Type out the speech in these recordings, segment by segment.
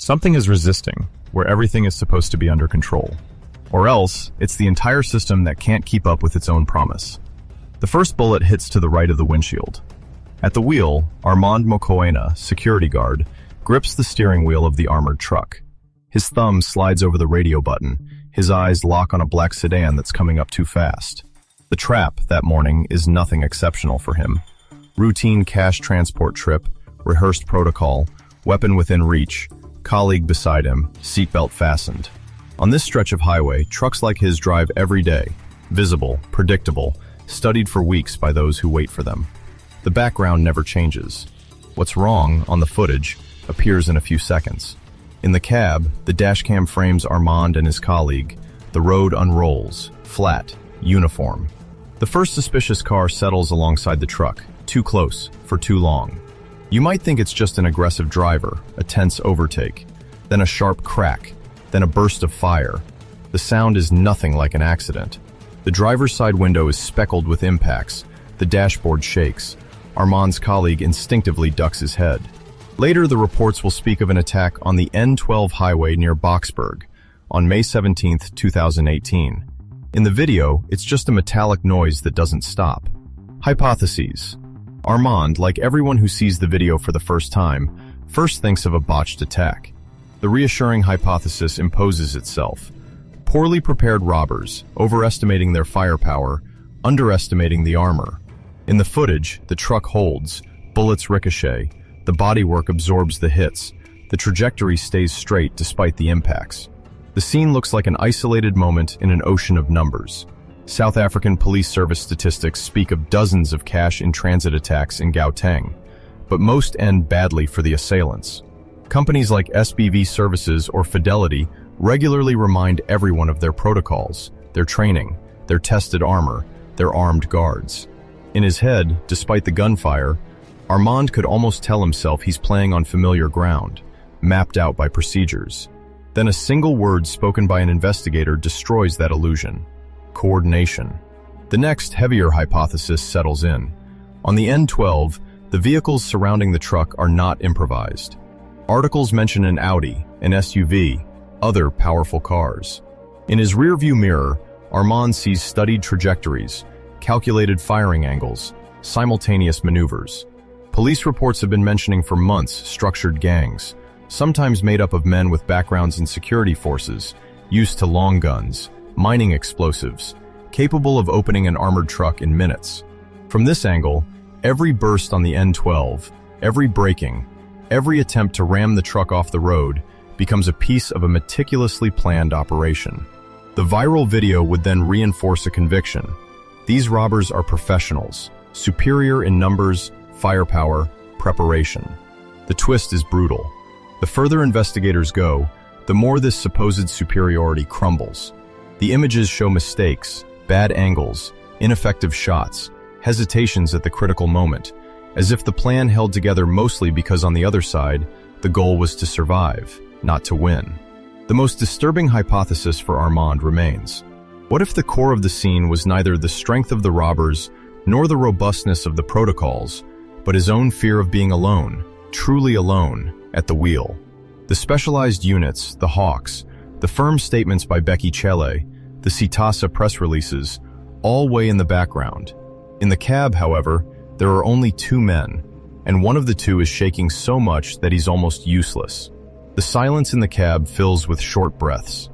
Something is resisting, where everything is supposed to be under control. Or else, it's the entire system that can't keep up with its own promise. The first bullet hits to the right of the windshield. At the wheel, Armand Mokoena, security guard, grips the steering wheel of the armored truck. His thumb slides over the radio button. His eyes lock on a black sedan that's coming up too fast. The trap, that morning, is nothing exceptional for him. Routine cash transport trip, rehearsed protocol, weapon within reach, colleague beside him, seatbelt fastened. On this stretch of highway, trucks like his drive every day, visible, predictable, studied for weeks by those who wait for them. The background never changes. What's wrong, on the footage, appears in a few seconds. In the cab, the dashcam frames Armand and his colleague. The road unrolls, flat, uniform. The first suspicious car settles alongside the truck, too close, for too long. You might think it's just an aggressive driver, a tense overtake, then a sharp crack, then a burst of fire. The sound is nothing like an accident. The driver's side window is speckled with impacts. The dashboard shakes. Armand's colleague instinctively ducks his head. Later, the reports will speak of an attack on the N12 highway near Boksburg on May 17, 2018. In the video, it's just a metallic noise that doesn't stop. Hypotheses. Armand, like everyone who sees the video for the first time, first thinks of a botched attack. The reassuring hypothesis imposes itself. Poorly prepared robbers, overestimating their firepower, underestimating the armor. In the footage, the truck holds, bullets ricochet, the bodywork absorbs the hits, the trajectory stays straight despite the impacts. The scene looks like an isolated moment in an ocean of numbers. South African Police Service statistics speak of dozens of cash-in-transit attacks in Gauteng, but most end badly for the assailants. Companies like SBV Services or Fidelity regularly remind everyone of their protocols, their training, their tested armor, their armed guards. In his head, despite the gunfire, Armand could almost tell himself he's playing on familiar ground, mapped out by procedures. Then a single word spoken by an investigator destroys that illusion. Coordination. The next, heavier hypothesis settles in. On the N12, the vehicles surrounding the truck are not improvised. Articles mention an Audi, an SUV, other powerful cars. In his rearview mirror, Armand sees studied trajectories, calculated firing angles, simultaneous maneuvers. Police reports have been mentioning for months structured gangs, sometimes made up of men with backgrounds in security forces, used to long guns, mining explosives, capable of opening an armored truck in minutes. From this angle, every burst on the N12, every braking, every attempt to ram the truck off the road becomes a piece of a meticulously planned operation. The viral video would then reinforce a conviction. These robbers are professionals, superior in numbers, firepower, preparation. The twist is brutal. The further investigators go, the more this supposed superiority crumbles. The images show mistakes, bad angles, ineffective shots, hesitations at the critical moment, as if the plan held together mostly because on the other side, the goal was to survive, not to win. The most disturbing hypothesis for Armand remains. What if the core of the scene was neither the strength of the robbers nor the robustness of the protocols, but his own fear of being alone, truly alone, at the wheel? The specialized units, the Hawks, the firm statements by Becky Chele, the Sitasa press releases, all weigh in the background. In the cab, however, there are only two men, and one of the two is shaking so much that he's almost useless. The silence in the cab fills with short breaths.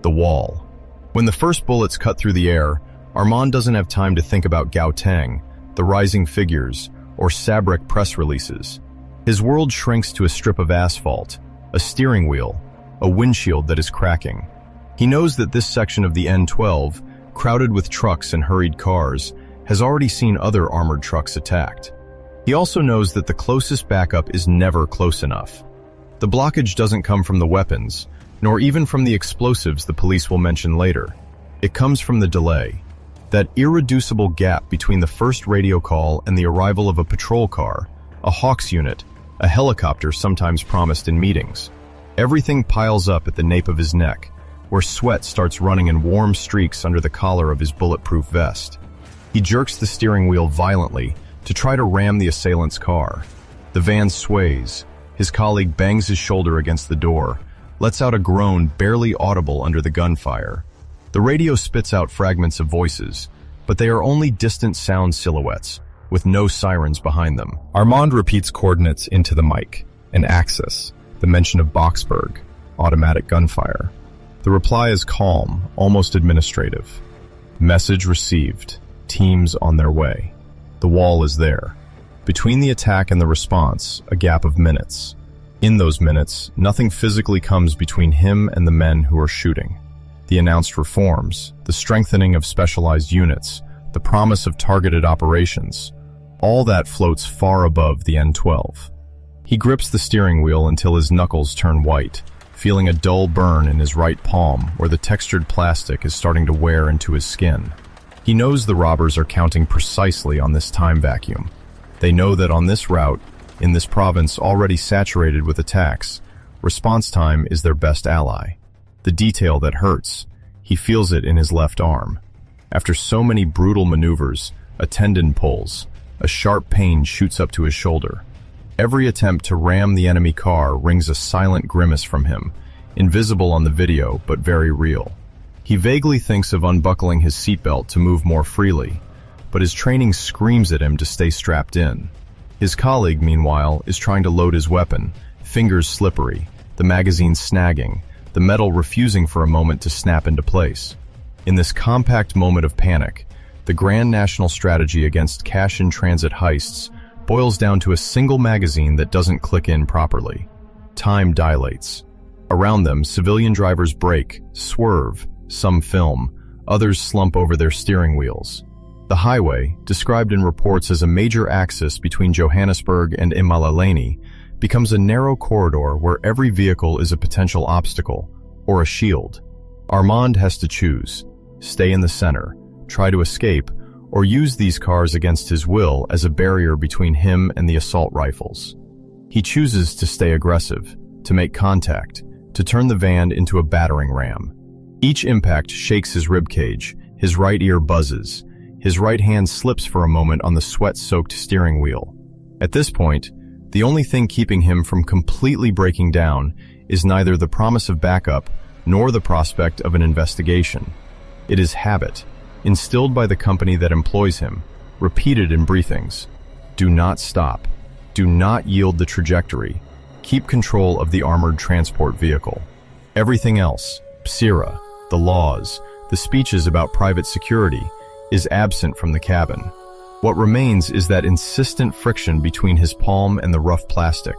The wall. When the first bullets cut through the air, Armand doesn't have time to think about Gauteng, the rising figures, or Sabric press releases. His world shrinks to a strip of asphalt, a steering wheel, a windshield that is cracking. He knows that this section of the N12, crowded with trucks and hurried cars, has already seen other armored trucks attacked. He also knows that the closest backup is never close enough. The blockage doesn't come from the weapons, nor even from the explosives the police will mention later. It comes from the delay, that irreducible gap between the first radio call and the arrival of a patrol car, a Hawks unit, a helicopter sometimes promised in meetings. Everything piles up at the nape of his neck, where sweat starts running in warm streaks under the collar of his bulletproof vest. He jerks the steering wheel violently to try to ram the assailant's car. The van sways. His colleague bangs his shoulder against the door, lets out a groan barely audible under the gunfire. The radio spits out fragments of voices, but they are only distant sound silhouettes, with no sirens behind them. Armand repeats coordinates into the mic, an axis, the mention of Boksburg, automatic gunfire. The reply is calm, almost administrative. Message received. Teams on their way. The wall is there. Between the attack and the response, a gap of minutes. In those minutes, nothing physically comes between him and the men who are shooting. The announced reforms, the strengthening of specialized units, the promise of targeted operations, all that floats far above the N12. He grips the steering wheel until his knuckles turn white, feeling a dull burn in his right palm where the textured plastic is starting to wear into his skin. He knows the robbers are counting precisely on this time vacuum. They know that on this route, in this province already saturated with attacks, response time is their best ally. The detail that hurts, he feels it in his left arm. After so many brutal maneuvers, a tendon pulls, a sharp pain shoots up to his shoulder. Every attempt to ram the enemy car wrings a silent grimace from him, invisible on the video but very real. He vaguely thinks of unbuckling his seatbelt to move more freely, but his training screams at him to stay strapped in. His colleague, meanwhile, is trying to load his weapon, fingers slippery, the magazine snagging, the metal refusing for a moment to snap into place. In this compact moment of panic, the grand national strategy against cash-in-transit heists boils down to a single magazine that doesn't click in properly. Time dilates. Around them, civilian drivers brake, swerve, some film, others slump over their steering wheels. The highway, described in reports as a major axis between Johannesburg and Imalaleni, becomes a narrow corridor where every vehicle is a potential obstacle, or a shield. Armand has to choose: stay in the center, try to escape, or use these cars against his will as a barrier between him and the assault rifles. He chooses to stay aggressive, to make contact, to turn the van into a battering ram. Each impact shakes his ribcage, his right ear buzzes, his right hand slips for a moment on the sweat-soaked steering wheel. At this point, the only thing keeping him from completely breaking down is neither the promise of backup nor the prospect of an investigation. It is habit, instilled by the company that employs him, repeated in briefings. Do not stop. Do not yield the trajectory. Keep control of the armored transport vehicle. Everything else, psira, the laws, the speeches about private security, is absent from the cabin. What remains is that insistent friction between his palm and the rough plastic,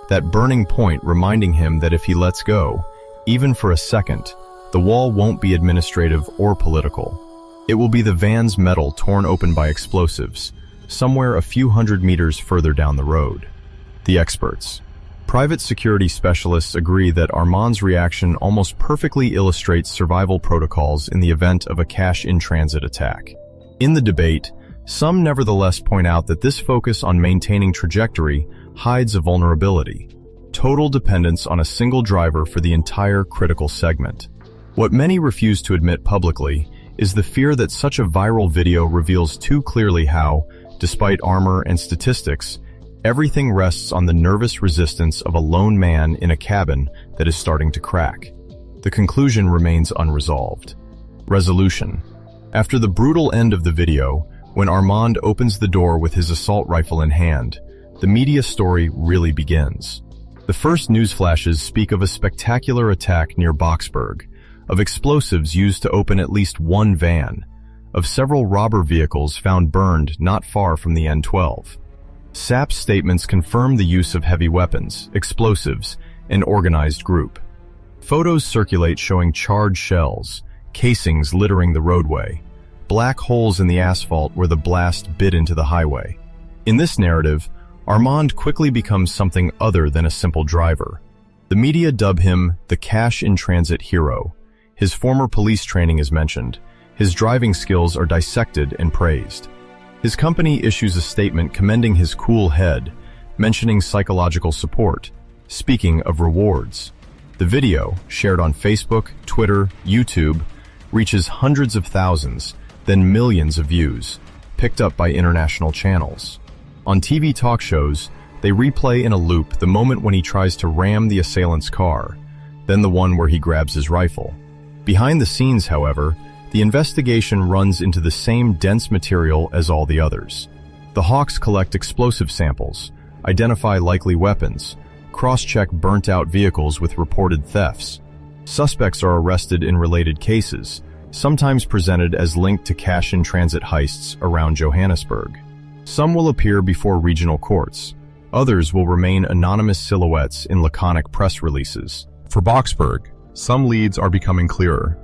that burning point reminding him that if he lets go, even for a second, the wall won't be administrative or political. It will be the van's metal torn open by explosives, somewhere a few hundred meters further down the road. The experts. Private security specialists agree that Armand's reaction almost perfectly illustrates survival protocols in the event of a cash-in-transit attack. In the debate, some nevertheless point out that this focus on maintaining trajectory hides a vulnerability: total dependence on a single driver for the entire critical segment. What many refuse to admit publicly is the fear that such a viral video reveals too clearly how, despite armor and statistics, everything rests on the nervous resistance of a lone man in a cabin that is starting to crack. The conclusion remains unresolved. Resolution. After the brutal end of the video, when Armand opens the door with his assault rifle in hand, the media story really begins. The first news flashes speak of a spectacular attack near Boksburg, of explosives used to open at least one van, of several robber vehicles found burned not far from the N12. SAP's statements confirm the use of heavy weapons, explosives, and organized group. Photos circulate showing charred shells, casings littering the roadway, black holes in the asphalt where the blast bit into the highway. In this narrative, Armand quickly becomes something other than a simple driver. The media dub him the cash-in-transit hero. His former police training is mentioned. His driving skills are dissected and praised. His company issues a statement commending his cool head, mentioning psychological support, speaking of rewards. The video, shared on Facebook, Twitter, YouTube, reaches hundreds of thousands, then millions of views, picked up by international channels. On TV talk shows, They replay in a loop the moment when he tries to ram the assailant's car, then the one where he grabs his rifle. Behind the scenes, however, the investigation runs into the same dense material as all the others. The Hawks collect explosive samples, identify likely weapons, cross-check burnt-out vehicles with reported thefts. Suspects are arrested in related cases, sometimes presented as linked to cash-in-transit heists around Johannesburg. Some will appear before regional courts. Others will remain anonymous silhouettes in laconic press releases. For Boksburg, some leads are becoming clearer,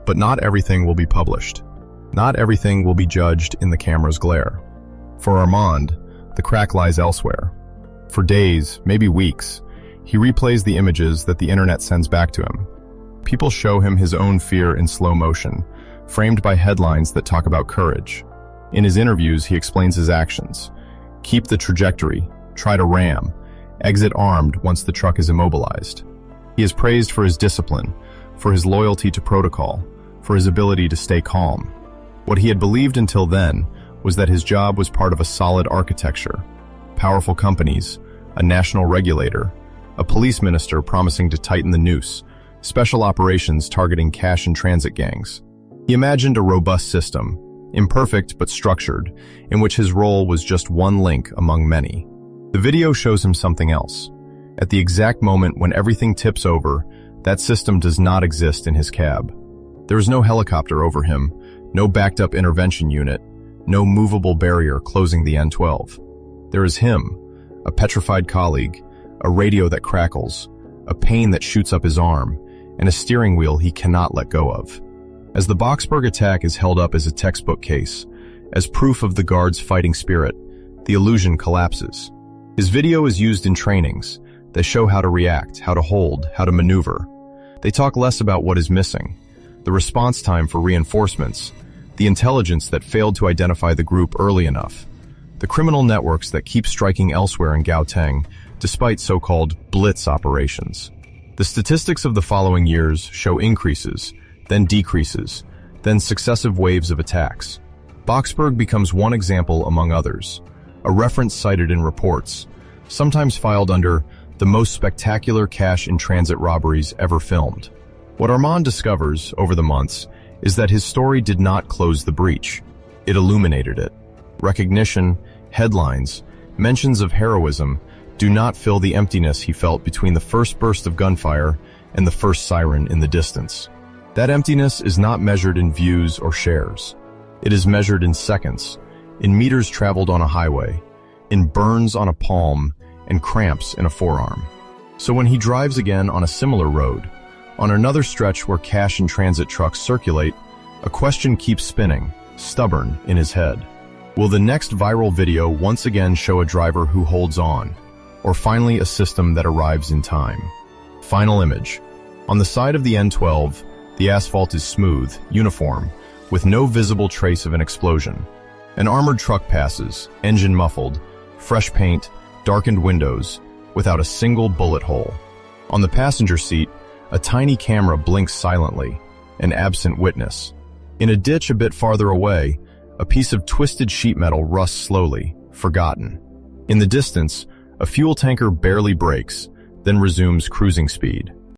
but not everything will be published. Not everything will be judged in the camera's glare. For Armand, the crack lies elsewhere. For days, maybe weeks, he replays the images that the internet sends back to him. People show him his own fear in slow motion, framed by headlines that talk about courage. In his interviews, he explains his actions. Keep the trajectory, try to ram, exit armed once the truck is immobilized. He is praised for his discipline, for his loyalty to protocol, for his ability to stay calm. What he had believed until then was that his job was part of a solid architecture. Powerful companies, a national regulator, a police minister promising to tighten the noose, special operations targeting cash-in-transit gangs. He imagined a robust system, imperfect but structured, in which his role was just one link among many. The video shows him something else. At the exact moment when everything tips over, that system does not exist in his cab. There is no helicopter over him, no backed-up intervention unit, no movable barrier closing the N12. There is him, a petrified colleague, a radio that crackles, a pain that shoots up his arm, and a steering wheel he cannot let go of. As the Boksburg attack is held up as a textbook case, as proof of the guard's fighting spirit, the illusion collapses. His video is used in trainings. They show how to react, how to hold, how to maneuver. They talk less about what is missing, the response time for reinforcements, the intelligence that failed to identify the group early enough, the criminal networks that keep striking elsewhere in Gauteng, despite so-called blitz operations. The statistics of the following years show increases, then decreases, then successive waves of attacks. Boksburg becomes one example among others, a reference cited in reports, sometimes filed under the most spectacular cash-in-transit robberies ever filmed. What Armand discovers over the months is that his story did not close the breach. It illuminated it. Recognition, headlines, mentions of heroism do not fill the emptiness he felt between the first burst of gunfire and the first siren in the distance. That emptiness is not measured in views or shares. It is measured in seconds, in meters traveled on a highway, in burns on a palm, and cramps in a forearm. So when he drives again on a similar road, on another stretch where cash-in-transit trucks circulate, a question keeps spinning, stubborn in his head. Will the next viral video once again show a driver who holds on, or finally a system that arrives in time? Final image. On the side of the N12, the asphalt is smooth, uniform, with no visible trace of an explosion. An armored truck passes, engine muffled, fresh paint, darkened windows, without a single bullet hole. On the passenger seat, a tiny camera blinks silently, an absent witness. In a ditch a bit farther away, a piece of twisted sheet metal rusts slowly, forgotten. In the distance, a fuel tanker barely brakes, then resumes cruising speed.